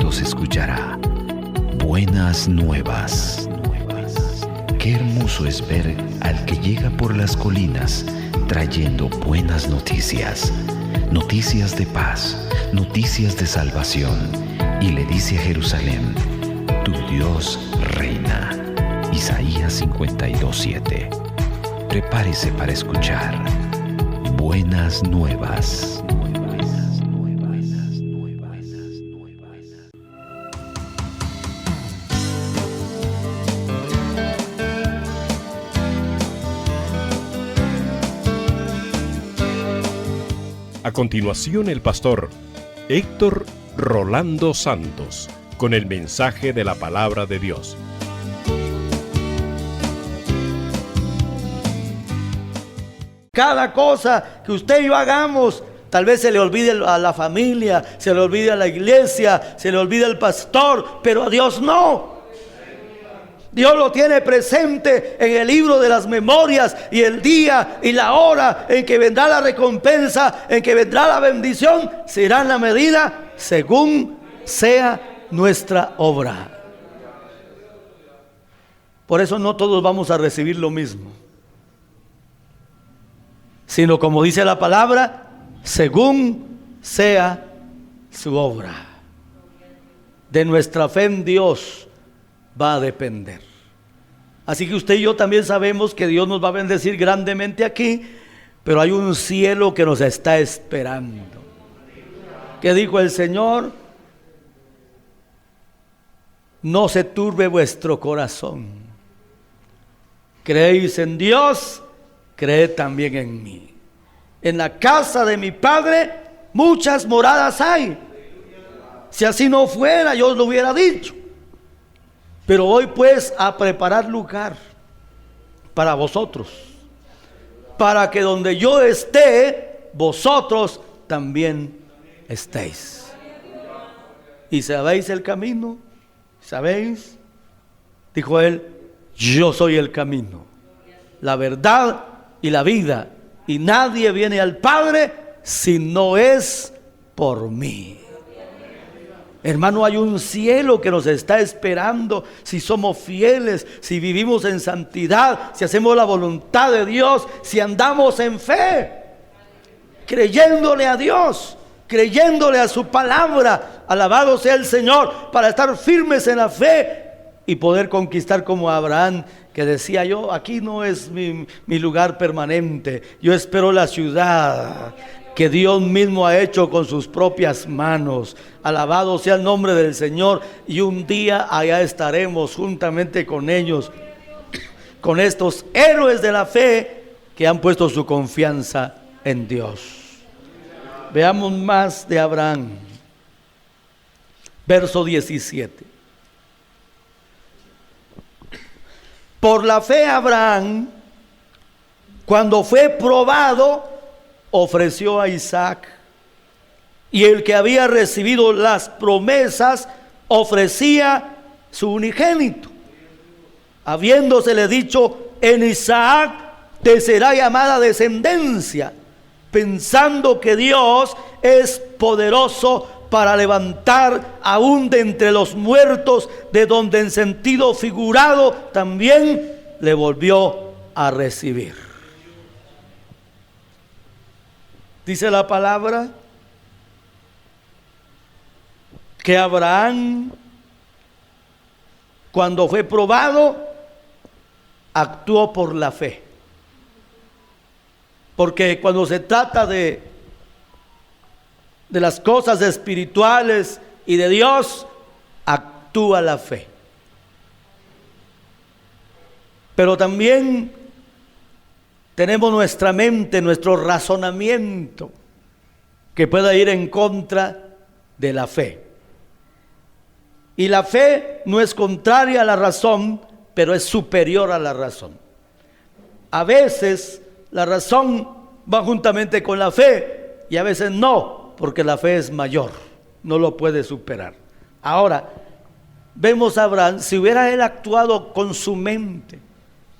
Dios escuchará. Buenas nuevas. Qué hermoso es ver al que llega por las colinas trayendo buenas noticias, noticias de paz, noticias de salvación, y le dice a Jerusalén: tu Dios reina. Isaías 52:7. Prepárese para escuchar buenas nuevas. A continuación, el pastor Héctor Rolando Santos con el mensaje de la palabra de Dios. Cada cosa que usted y yo hagamos, tal vez se le olvide a la familia, se le olvide a la iglesia, se le olvide al pastor, pero a Dios no. Dios lo tiene presente en el libro de las memorias, y el día y la hora en que vendrá la recompensa, en que vendrá la bendición, será en la medida según sea nuestra obra. Por eso no todos vamos a recibir lo mismo, sino, como dice la palabra, según sea su obra. De nuestra fe en Dios va a depender. Así que usted y yo también sabemos que Dios nos va a bendecir grandemente aquí, pero hay un cielo que nos está esperando. ¿Qué dijo el Señor? No se turbe vuestro corazón. Creéis en Dios, creed también en mí. En la casa de mi Padre muchas moradas hay. Si así no fuera, yo os lo hubiera dicho. Pero voy pues a preparar lugar para vosotros, para que donde yo esté, vosotros también estéis. ¿Y sabéis el camino? ¿Sabéis? Dijo él: yo soy el camino, la verdad y la vida, y nadie viene al Padre si no es por mí. Hermano, hay un cielo que nos está esperando si somos fieles, si vivimos en santidad, si hacemos la voluntad de Dios, si andamos en fe, creyéndole a Dios, creyéndole a su palabra. Alabado sea el Señor, para estar firmes en la fe y poder conquistar como Abraham, que decía: yo, aquí no es mi lugar permanente, yo espero la ciudad que Dios mismo ha hecho con sus propias manos. Alabado sea el nombre del Señor. Y un día allá estaremos juntamente con ellos, con estos héroes de la fe que han puesto su confianza en Dios. Veamos más de Abraham. Verso 17. Por la fe Abraham, cuando fue probado, ofreció a Isaac, y el que había recibido las promesas ofrecía su unigénito, habiéndosele dicho: en Isaac te será llamada descendencia, pensando que Dios es poderoso para levantar aún de entre los muertos, de donde en sentido figurado también le volvió a recibir. Dice la palabra que Abraham, cuando fue probado, actuó por la fe. Porque cuando se trata de las cosas espirituales y de Dios, actúa la fe. Pero también tenemos nuestra mente, nuestro razonamiento, que pueda ir en contra de la fe. Y la fe no es contraria a la razón, pero es superior a la razón. A veces la razón va juntamente con la fe, y a veces no, porque la fe es mayor, no lo puede superar. Ahora, vemos a Abraham, si hubiera él actuado con su mente,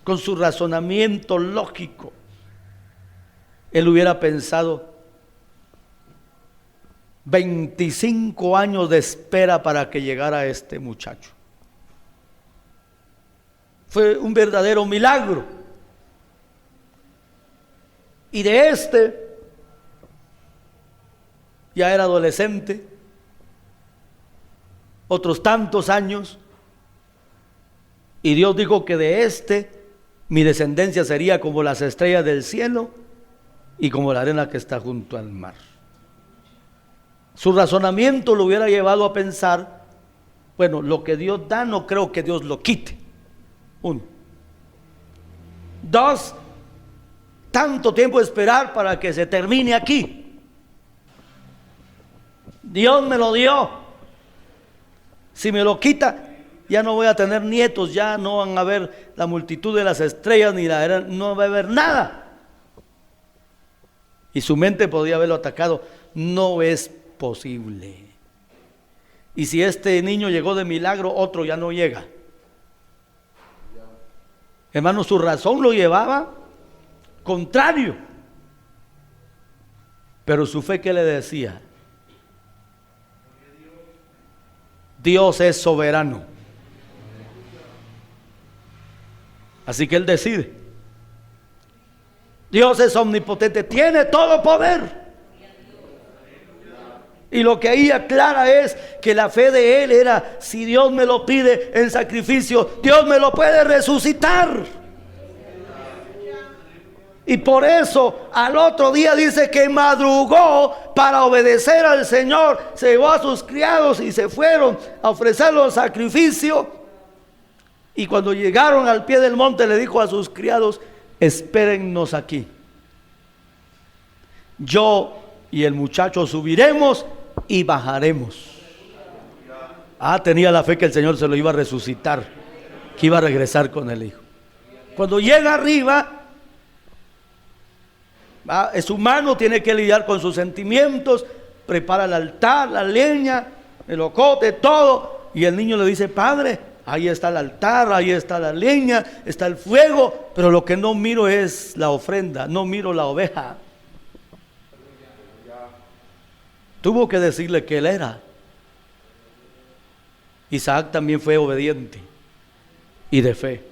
con su razonamiento lógico, él hubiera pensado: 25 años de espera para que llegara este muchacho. Fue un verdadero milagro. Y de este, ya era adolescente, otros tantos años, y Dios dijo que de este, mi descendencia sería como las estrellas del cielo y como la arena que está junto al mar. Su razonamiento lo hubiera llevado a pensar, bueno, lo que Dios da no creo que Dios lo quite. 1. 2, tanto tiempo esperar para que se termine aquí. Dios me lo dio. Si me lo quita, ya no voy a tener nietos, ya no van a ver la multitud de las estrellas, ni no va a haber nada. Y su mente podría haberlo atacado. No es posible. Y si este niño llegó de milagro, otro ya no llega. Hermano, su razón lo llevaba contrario. Pero su fe, ¿qué le decía? Dios es soberano. Así que él decide. Dios es omnipotente, tiene todo poder. Y lo que ahí aclara es que la fe de él era, si Dios me lo pide en sacrificio, Dios me lo puede resucitar. Y por eso al otro día dice que madrugó para obedecer al Señor. Se llevó a sus criados y se fueron a ofrecerlo en sacrificio. Y cuando llegaron al pie del monte le dijo a sus criados, espérennos aquí. Yo y el muchacho subiremos y bajaremos. Tenía la fe que el Señor se lo iba a resucitar, que iba a regresar con el hijo. Cuando llega arriba, es humano, tiene que lidiar con sus sentimientos, prepara el altar, la leña, el ocote, todo. Y el niño le dice, padre, ahí está el altar, ahí está la leña, está el fuego, pero lo que no miro es la ofrenda, no miro la oveja. Tuvo que decirle que él era. Isaac también fue obediente y de fe.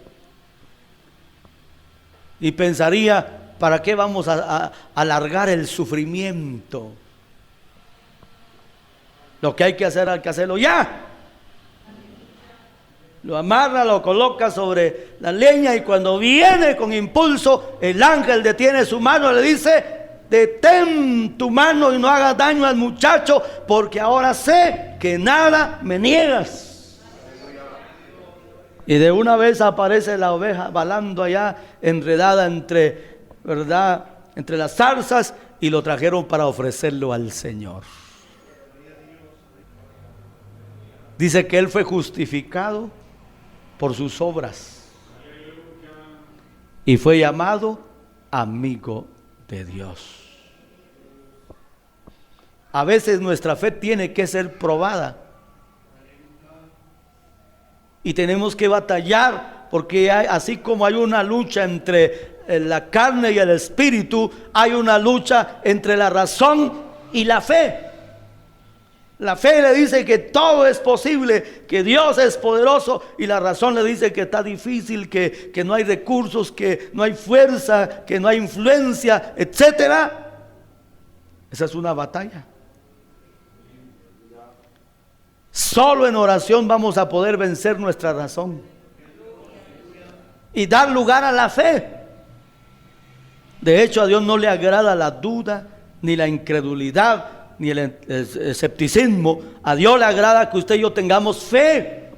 Y pensaría, ¿para qué vamos a alargar el sufrimiento? Lo que hay que hacer, hay que hacerlo ya. Lo amarra, lo coloca sobre la leña y cuando viene con impulso, el ángel detiene su mano y le dice, detén tu mano y no hagas daño al muchacho, porque ahora sé que nada me niegas. Y de una vez aparece la oveja balando allá, enredada entre, ¿verdad?, entre las zarzas, y lo trajeron para ofrecerlo al Señor. Dice que él fue justificado por sus obras y fue llamado amigo de Dios. A veces nuestra fe tiene que ser probada y tenemos que batallar, porque así como hay una lucha entre la carne y el espíritu, hay una lucha entre la razón y la fe. La fe le dice que todo es posible, que Dios es poderoso, y la razón le dice que está difícil, que no hay recursos, que no hay fuerza, que no hay influencia, etcétera. Esa es una batalla. Solo en oración vamos a poder vencer nuestra razón y dar lugar a la fe. De hecho, a Dios no le agrada la duda, ni la incredulidad, ni el escepticismo. A Dios le agrada que usted y yo tengamos fe,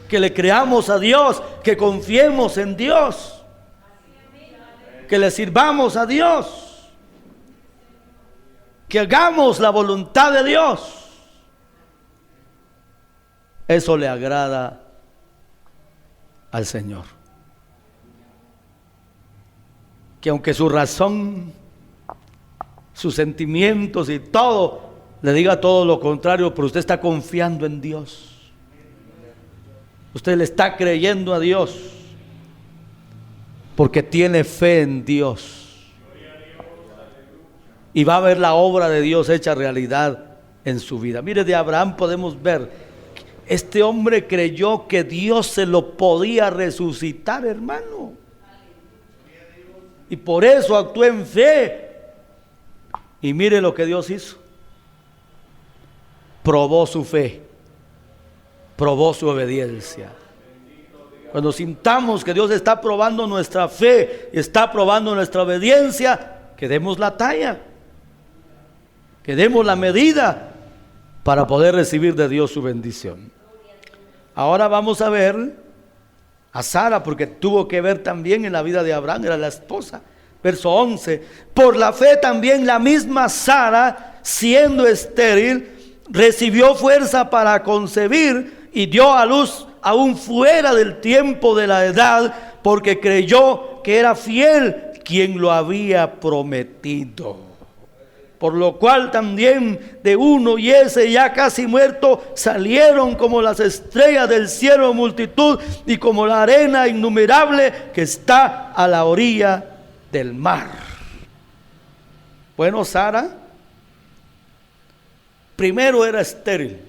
que le creamos a Dios, que confiemos en Dios, que le sirvamos a Dios, que hagamos la voluntad de Dios. Eso le agrada al Señor. Que aunque su razón, sus sentimientos y todo le diga todo lo contrario, pero usted está confiando en Dios, usted le está creyendo a Dios porque tiene fe en Dios. y va a ver la obra de Dios hecha realidad en su vida. Mire, de Abraham podemos ver, este hombre creyó que Dios se lo podía resucitar, hermano, y por eso actuó en fe. Y mire lo que Dios hizo: probó su fe, probó su obediencia. Cuando sintamos que Dios está probando nuestra fe, está probando nuestra obediencia, que demos la talla, que demos la medida para poder recibir de Dios su bendición. Ahora vamos a ver a Sara, porque tuvo que ver también en la vida de Abraham, era la esposa. Verso 11: por la fe también la misma Sara, siendo estéril, recibió fuerza para concebir y dio a luz aún fuera del tiempo de la edad, porque creyó que era fiel quien lo había prometido. Por lo cual también de uno y ese ya casi muerto salieron como las estrellas del cielo multitud, y como la arena innumerable que está a la orilla del mar. Bueno, Sara primero era estéril,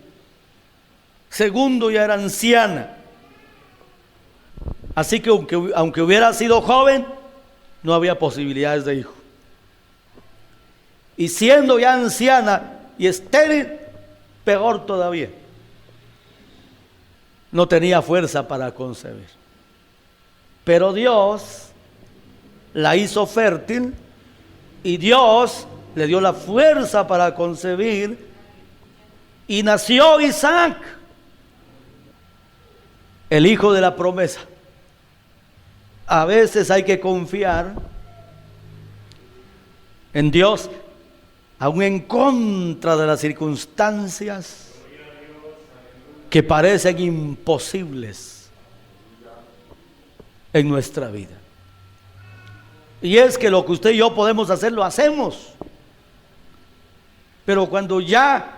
segundo ya era anciana, así que aunque hubiera sido joven, no había posibilidades de hijo. Y siendo ya anciana y estéril, peor todavía, no tenía fuerza para concebir. Pero Dios la hizo fértil y Dios le dio la fuerza para concebir, y nació Isaac, el hijo de la promesa. A veces hay que confiar en Dios, aun en contra de las circunstancias que parecen imposibles en nuestra vida. Y es que lo que usted y yo podemos hacer, lo hacemos. Pero cuando ya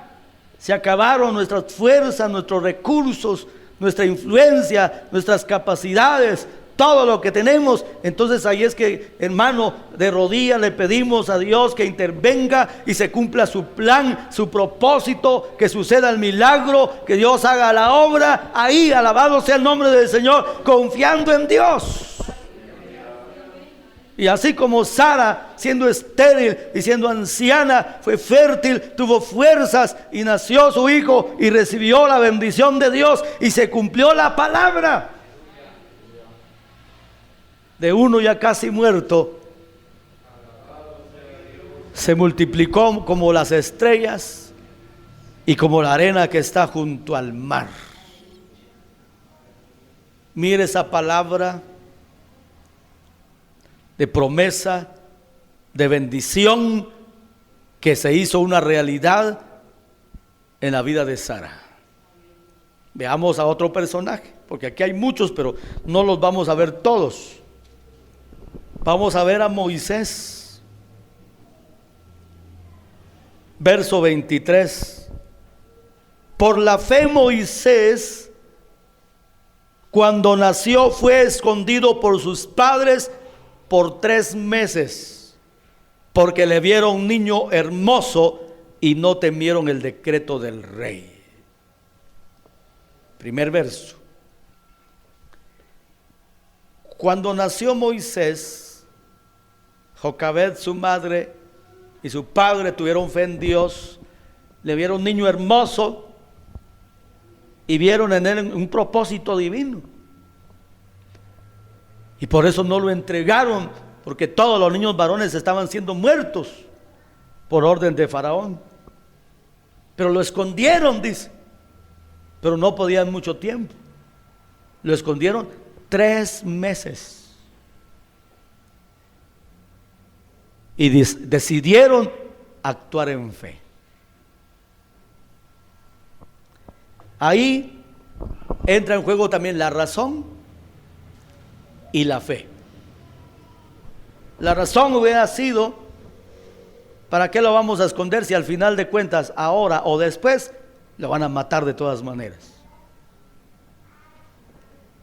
se acabaron nuestras fuerzas, nuestros recursos, nuestra influencia, nuestras capacidades, todo lo que tenemos, entonces ahí es que, hermano, de rodillas le pedimos a Dios que intervenga y se cumpla su plan, su propósito, que suceda el milagro, que Dios haga la obra. Ahí, alabado sea el nombre del Señor, confiando en Dios. Y así como Sara, siendo estéril y siendo anciana, fue fértil, tuvo fuerzas y nació su hijo y recibió la bendición de Dios y se cumplió la palabra. De uno ya casi muerto, se multiplicó como las estrellas y como la arena que está junto al mar. Mire esa palabra de promesa, de bendición, que se hizo una realidad en la vida de Sara. Veamos a otro personaje, porque aquí hay muchos, pero no los vamos a ver todos. Vamos a ver a Moisés. Verso 23. Por la fe Moisés, cuando nació, fue escondido por sus padres por 3 meses, porque le vieron un niño hermoso y no temieron el decreto del rey. Primer verso. Cuando nació Moisés, Jocabed, su madre, y su padre tuvieron fe en Dios, le vieron un niño hermoso y vieron en él un propósito divino. Y por eso no lo entregaron, porque todos los niños varones estaban siendo muertos por orden de Faraón. Pero lo escondieron, dice. Pero no podían mucho tiempo. Lo escondieron 3 meses. Y decidieron actuar en fe. Ahí entra en juego también la razón y la fe. La razón hubiera sido: ¿para qué lo vamos a esconder si al final de cuentas, ahora o después, lo van a matar de todas maneras?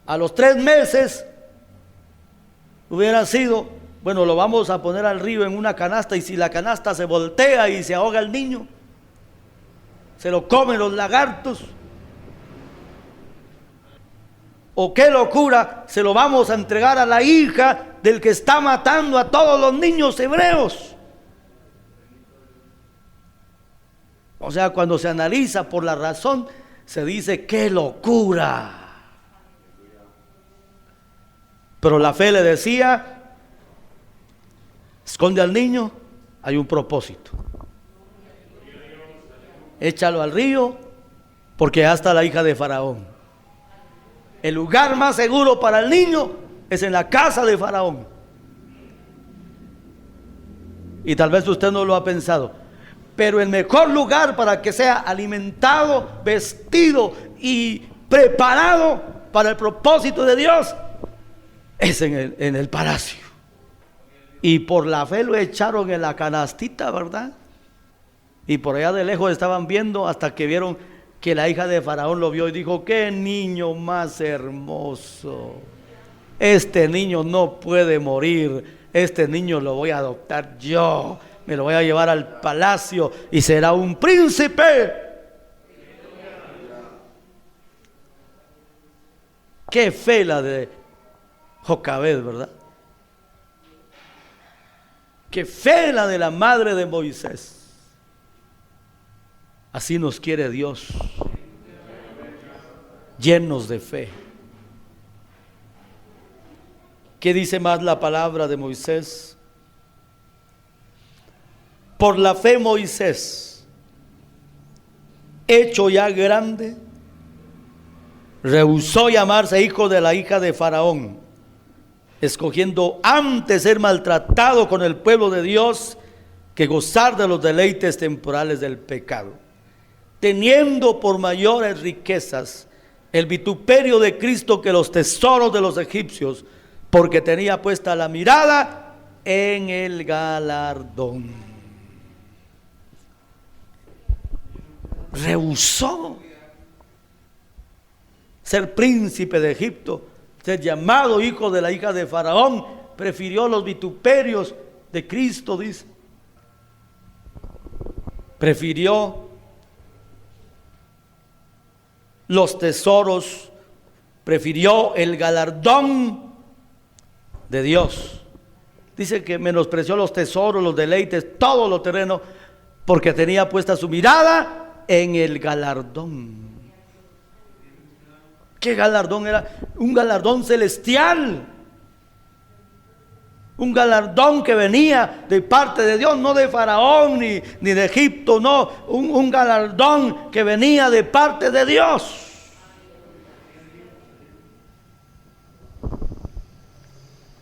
A los 3 meses hubiera sido: Bueno, lo vamos a poner al río en una canasta, y si la canasta se voltea y se ahoga el niño, se lo comen los lagartos. O qué locura, se lo vamos a entregar a la hija del que está matando a todos los niños hebreos. O sea, cuando se analiza por la razón, se dice qué locura. Pero la fe le decía: esconde al niño, hay un propósito. Échalo al río, porque ya está la hija de Faraón. El lugar más seguro para el niño es en la casa de Faraón. Y tal vez usted no lo ha pensado, pero el mejor lugar para que sea alimentado, vestido y preparado para el propósito de Dios es en el palacio. Y por la fe lo echaron en la canastita, ¿verdad? Y por allá de lejos estaban viendo, hasta que vieron que la hija de Faraón lo vio y dijo: qué niño más hermoso, este niño no puede morir, este niño lo voy a adoptar yo, me lo voy a llevar al palacio y será un príncipe. Qué fe la de Jocabed, ¿verdad? Qué fe la de la madre de Moisés. Así nos quiere Dios, llenos de fe. ¿Qué dice más la palabra de Moisés? Por la fe Moisés, hecho ya grande, rehusó llamarse hijo de la hija de Faraón, escogiendo antes ser maltratado con el pueblo de Dios que gozar de los deleites temporales del pecado, teniendo por mayores riquezas el vituperio de Cristo que los tesoros de los egipcios, porque tenía puesta la mirada en el galardón. Rehusó ser príncipe de Egipto, ser llamado hijo de la hija de Faraón. Prefirió los vituperios de Cristo, dice. Prefirió los tesoros, prefirió el galardón de Dios. Dice que menospreció los tesoros, los deleites, todo lo terreno, porque tenía puesta su mirada en el galardón. ¿Qué galardón era? Un galardón celestial. Un galardón que venía de parte de Dios, no de Faraón ni de Egipto, no. Un galardón que venía de parte de Dios.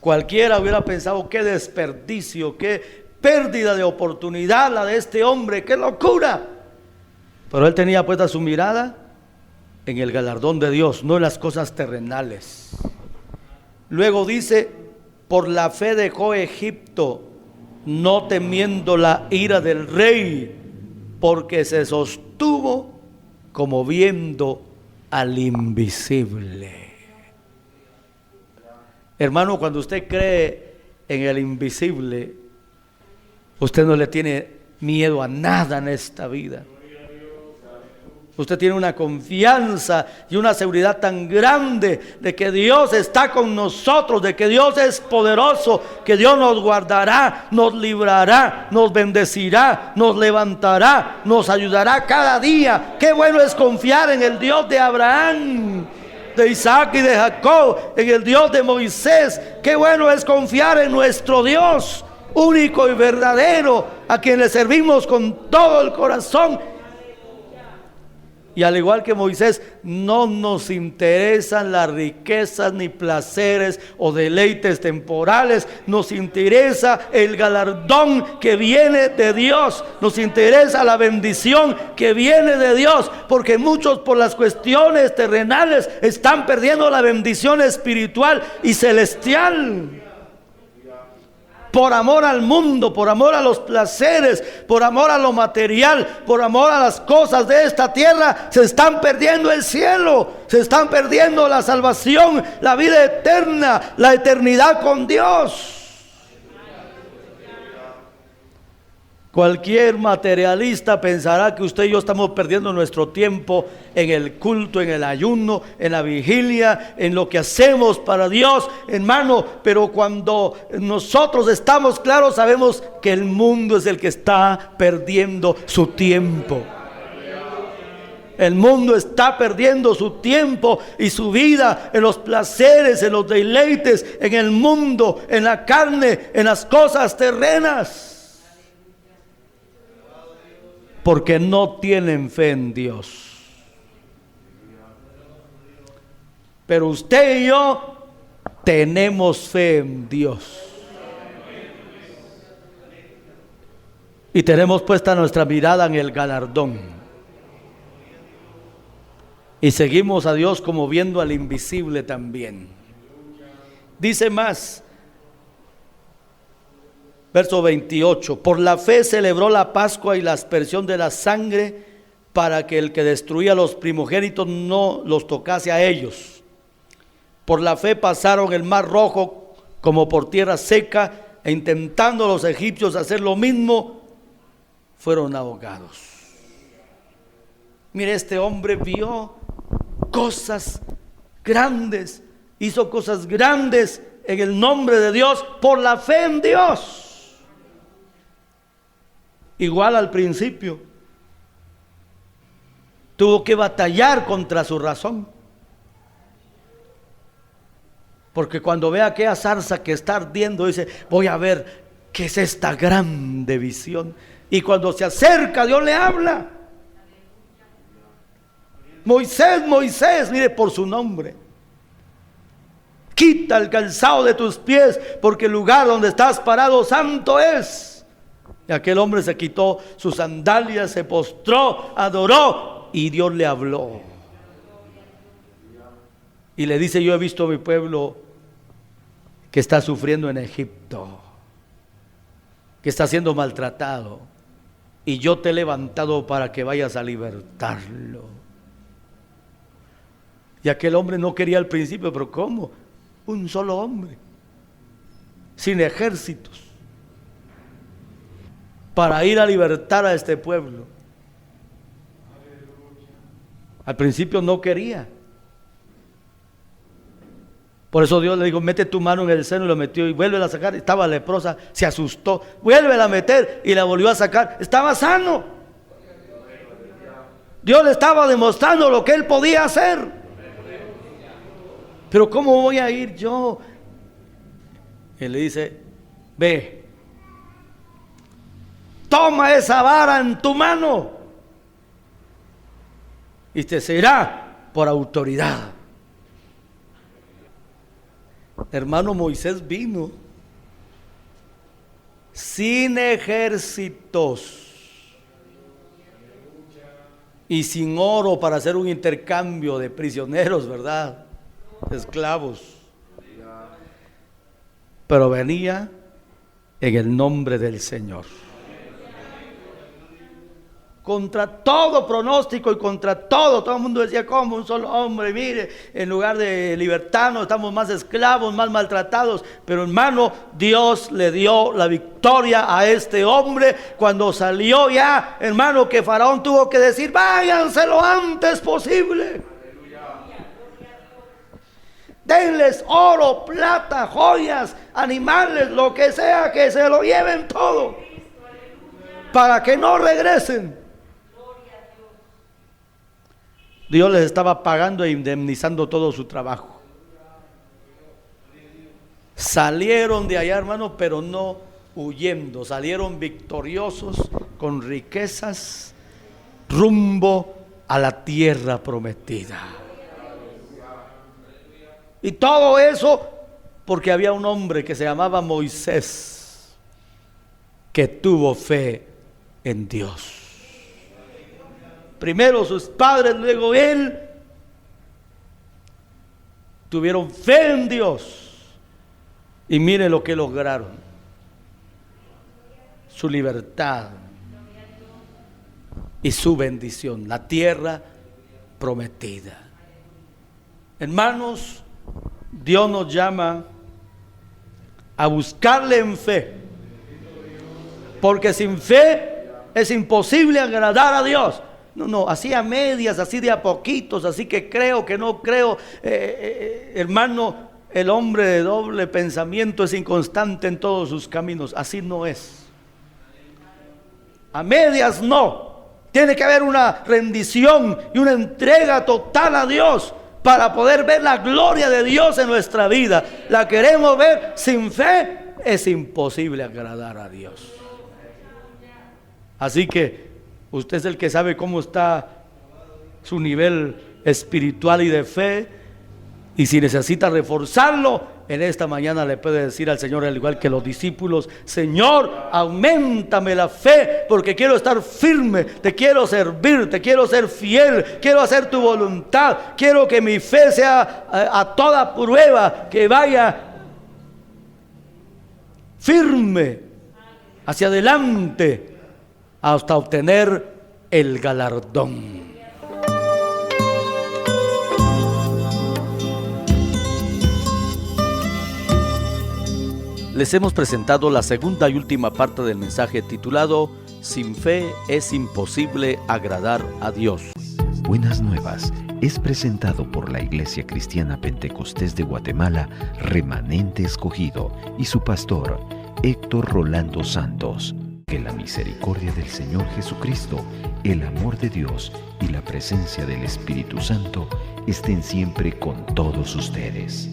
Cualquiera hubiera pensado: qué desperdicio, qué pérdida de oportunidad la de este hombre, qué locura. Pero él tenía puesta su mirada en el galardón de Dios, no en las cosas terrenales. Luego dice: por la fe dejó Egipto, no temiendo la ira del rey, porque se sostuvo como viendo al invisible. Hermano, cuando usted cree en el invisible, usted no le tiene miedo a nada en esta vida. Usted tiene una confianza y una seguridad tan grande de que Dios está con nosotros, de que Dios es poderoso, que Dios nos guardará, nos librará, nos bendecirá, nos levantará, nos ayudará cada día. Qué bueno es confiar en el Dios de Abraham, de Isaac y de Jacob, en el Dios de Moisés. Qué bueno es confiar en nuestro Dios único y verdadero, a quien le servimos con todo el corazón. Y al igual que Moisés, no nos interesan las riquezas ni placeres o deleites temporales. Nos interesa el galardón que viene de Dios. Nos interesa la bendición que viene de Dios. Porque muchos, por las cuestiones terrenales, están perdiendo la bendición espiritual y celestial. Por amor al mundo, por amor a los placeres, por amor a lo material, por amor a las cosas de esta tierra, se están perdiendo el cielo, se están perdiendo la salvación, la vida eterna, la eternidad con Dios. Cualquier materialista pensará que usted y yo estamos perdiendo nuestro tiempo en el culto, en el ayuno, en la vigilia, en lo que hacemos para Dios, hermano. Pero cuando nosotros estamos claros, sabemos que el mundo es el que está perdiendo su tiempo. El mundo está perdiendo su tiempo y su vida en los placeres, en los deleites, en el mundo, en la carne, en las cosas terrenas. Porque no tienen fe en Dios. Pero usted y yo tenemos fe en Dios. Y tenemos puesta nuestra mirada en el galardón. Y seguimos a Dios como viendo al invisible también. Dice más. Verso 28, por la fe celebró la Pascua y la aspersión de la sangre para que el que destruía a los primogénitos no los tocase a ellos. Por la fe pasaron el mar rojo como por tierra seca e intentando los egipcios hacer lo mismo, fueron ahogados. Mire, este hombre vio cosas grandes, hizo cosas grandes en el nombre de Dios por la fe en Dios. Igual al principio, tuvo que batallar contra su razón. Porque cuando ve aquella zarza que está ardiendo, dice, voy a ver qué es esta grande visión. Y cuando se acerca, Dios le habla. Moisés, Moisés, mire por su nombre. Quita el calzado de tus pies, porque el lugar donde estás parado santo es. Y aquel hombre se quitó sus sandalias, se postró, adoró y Dios le habló. Y le dice, yo he visto a mi pueblo que está sufriendo en Egipto, que está siendo maltratado, y yo te he levantado para que vayas a libertarlo. Y aquel hombre no quería al principio, pero ¿cómo? Un solo hombre, sin ejércitos, para ir a libertar a este pueblo. Al principio no quería. Por eso Dios le dijo, mete tu mano en el seno, y lo metió y vuelve a sacar. Estaba leprosa, se asustó, vuelve a meter y la volvió a sacar. Estaba sano. Dios le estaba demostrando lo que él podía hacer. Pero ¿cómo voy a ir yo? Él le dice, ve, toma esa vara en tu mano y te será por autoridad. Hermano, Moisés vino sin ejércitos y sin oro para hacer un intercambio de prisioneros, ¿verdad? Esclavos. Pero venía en el nombre del Señor. Contra todo pronóstico y contra todo el mundo decía, ¿cómo un solo hombre? Mire, en lugar de libertarnos estamos más esclavos, más maltratados. Pero hermano, Dios le dio la victoria a este hombre cuando salió ya, hermano, que Faraón tuvo que decir, váyanse lo antes posible. Denles oro, plata, joyas, animales, lo que sea, que se lo lleven todo, para que no regresen. Dios les estaba pagando e indemnizando todo su trabajo. Salieron de allá, hermano, pero no huyendo. Salieron victoriosos, con riquezas, rumbo a la tierra prometida. Y todo eso porque había un hombre que se llamaba Moisés, que tuvo fe en Dios. Primero sus padres, luego él, tuvieron fe en Dios. Y mire lo que lograron: su libertad y su bendición, la tierra prometida. Hermanos, Dios nos llama a buscarle en fe Porque sin fe es imposible agradar a Dios. No, así a medias, así de a poquitos, así que creo, que no creo. Hermano, el hombre de doble pensamiento es inconstante en todos sus caminos. Así no es. A medias no. Tiene que haber una rendición y una entrega total a Dios para poder ver la gloria de Dios en nuestra vida. La queremos ver sin fe, es imposible agradar a Dios. Así que usted es el que sabe cómo está su nivel espiritual y de fe, y si necesita reforzarlo, en esta mañana le puede decir al Señor, al igual que los discípulos: Señor, auméntame la fe, porque quiero estar firme, te quiero servir, te quiero ser fiel, quiero hacer tu voluntad, quiero que mi fe sea a toda prueba, que vaya firme hacia adelante hasta obtener el galardón. Les hemos presentado la segunda y última parte del mensaje titulado Sin fe es imposible agradar a Dios. Buenas Nuevas es presentado por la Iglesia Cristiana Pentecostés de Guatemala, Remanente Escogido, y su pastor, Héctor Rolando Santos. Que la misericordia del Señor Jesucristo, el amor de Dios y la presencia del Espíritu Santo estén siempre con todos ustedes.